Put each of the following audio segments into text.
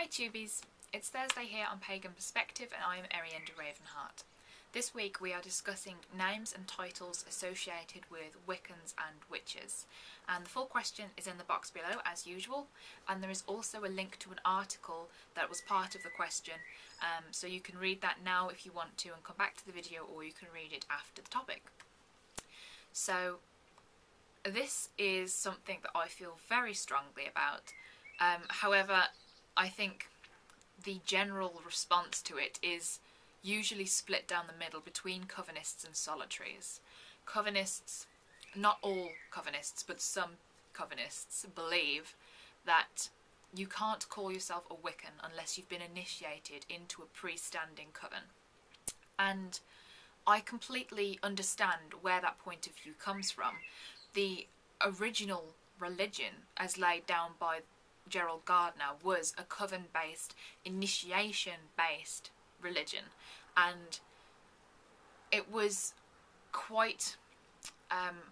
Hi Tubies, it's Thursday here on Pagan Perspective and I'm Arienda Ravenheart. This week we are discussing names and titles associated with Wiccans and witches, and the full question is in the box below as usual, and there is also a link to an article that was part of the question, so you can read that now if you want to and come back to the video, or you can read it after the topic. So this is something that I feel very strongly about. However, I think the general response to it is usually split down the middle between Covenists and solitaries. Covenists, not all Covenists, but some Covenists believe that you can't call yourself a Wiccan unless you've been initiated into a pre-standing coven. And I completely understand where that point of view comes from. The original religion, as laid down by Gerald Gardner, was a coven-based, initiation-based religion, and it was quite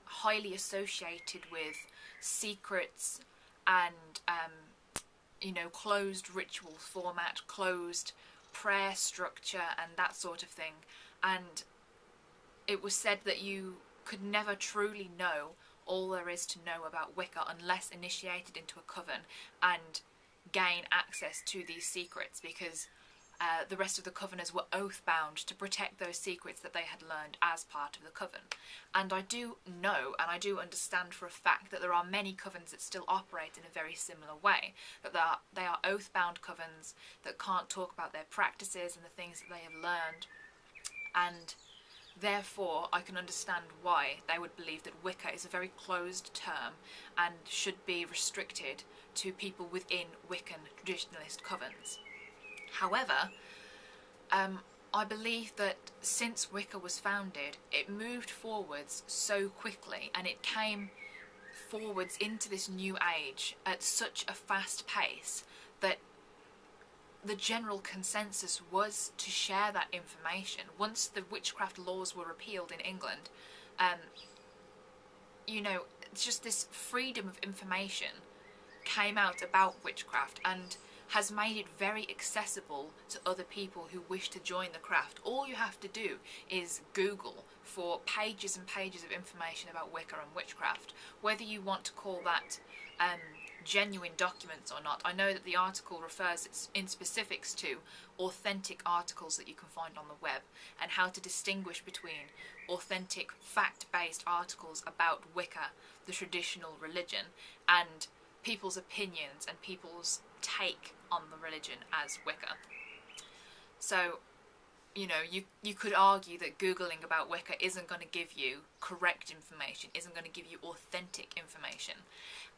highly associated with secrets and closed ritual format, closed prayer structure and that sort of thing, and it was said that you could never truly know all there is to know about Wicca unless initiated into a coven and gain access to these secrets, because the rest of the coveners were oath-bound to protect those secrets that they had learned as part of the coven. And I do know, and I do understand for a fact, that there are many covens that still operate in a very similar way, that they are oath-bound covens that can't talk about their practices and the things that they have learned, and therefore I can understand why they would believe that Wicca is a very closed term and should be restricted to people within Wiccan traditionalist covens. However, I believe that since Wicca was founded, it moved forwards so quickly, and it came forwards into this new age at such a fast pace that the general consensus was to share that information. Once the witchcraft laws were repealed in England, it's just this freedom of information came out about witchcraft and has made it very accessible to other people who wish to join the craft. All you have to do is Google for pages and pages of information about Wicca and witchcraft, whether you want to call that genuine documents or not. I know that the article refers in specifics to authentic articles that you can find on the web, and how to distinguish between authentic fact-based articles about Wicca, the traditional religion, and people's opinions and people's take on the religion as Wicca. So, you could argue that Googling about Wicca isn't going to give you correct information, isn't going to give you authentic information.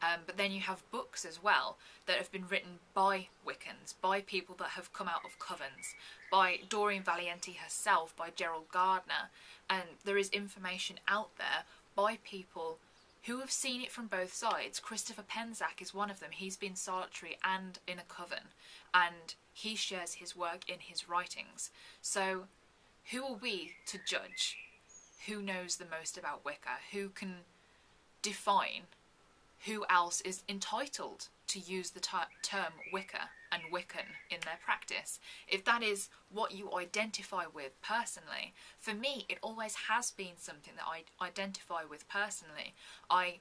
But then you have books as well that have been written by Wiccans, by people that have come out of covens, by Doreen Valiente herself, by Gerald Gardner, and there is information out there by people who have seen it from both sides. Christopher Penzac is one of them. He's been solitary and in a coven, and he shares his work in his writings. So who are we to judge who knows the most about Wicca? Who can define who else is entitled to use the term Wicca and Wiccan in their practice? If that is what you identify with personally, for me it always has been something that I identify with personally. I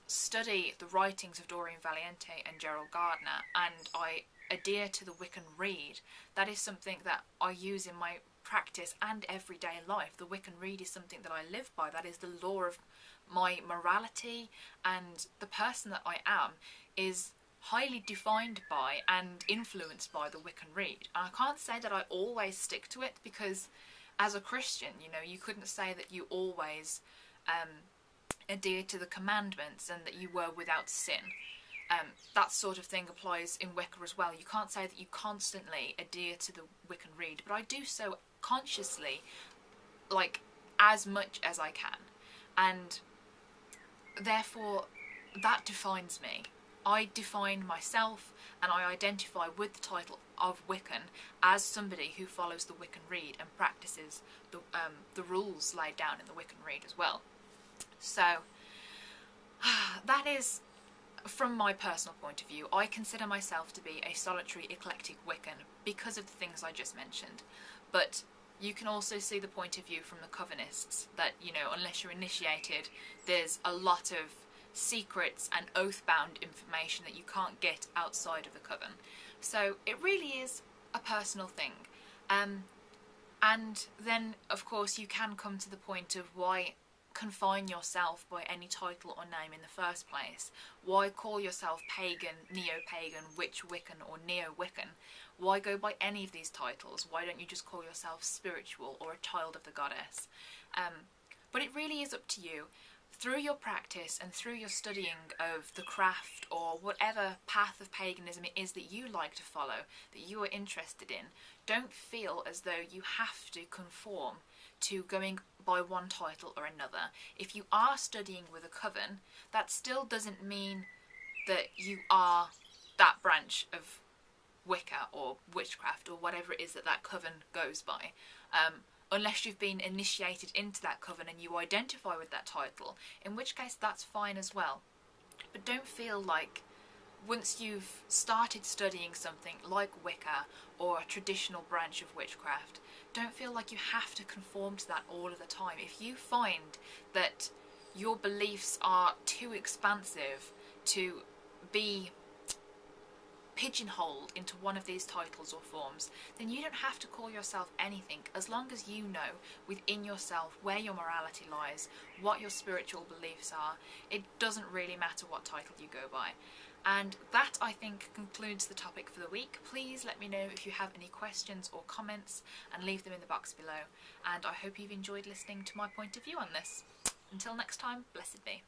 study the writings of Doreen Valiente and Gerald Gardner, and I adhere to the Wiccan Rede. That is something that I use in my practice and everyday life. The Wiccan Rede is something that I live by. That is the law of my morality, and the person that I am is highly defined by and influenced by the Wiccan Rede. And I can't say that I always stick to it, because as a Christian, you couldn't say that you always adhere to the commandments and that you were without sin. That sort of thing applies in Wicca as well. You can't say that you constantly adhere to the Wiccan Rede, but I do so consciously, like as much as I can, and therefore that defines me. I define myself and I identify with the title of Wiccan as somebody who follows the Wiccan Rede and practices the rules laid down in the Wiccan Rede as well. So that is from my personal point of view, I consider myself to be a solitary eclectic Wiccan because of the things I just mentioned. But you can also see the point of view from the Covenists that, you know, unless you're initiated, there's a lot of secrets and oath-bound information that you can't get outside of the Coven. So it really is a personal thing. And then, of course, you can come to the point of why confine yourself by any title or name in the first place. Why call yourself pagan, neo-pagan, witch Wiccan or neo-Wiccan? Why go by any of these titles? Why don't you just call yourself spiritual or a child of the goddess? But it really is up to you. Through your practice and through your studying of the craft or whatever path of paganism it is that you like to follow, that you are interested in, don't feel as though you have to conform to going by one title or another. If you are studying with a coven, that still doesn't mean that you are that branch of Wicca or witchcraft or whatever it is that that coven goes by. Unless you've been initiated into that coven and you identify with that title, in which case that's fine as well. But don't feel like once you've started studying something like Wicca or a traditional branch of witchcraft, don't feel like you have to conform to that all of the time. If you find that your beliefs are too expansive to be pigeonholed into one of these titles or forms, then you don't have to call yourself anything, as long as you know within yourself where your morality lies, what your spiritual beliefs are. It doesn't really matter what title you go by. And that, I think, concludes the topic for the week. Please let me know if you have any questions or comments and leave them in the box below. And I hope you've enjoyed listening to my point of view on this. Until next time, blessed be.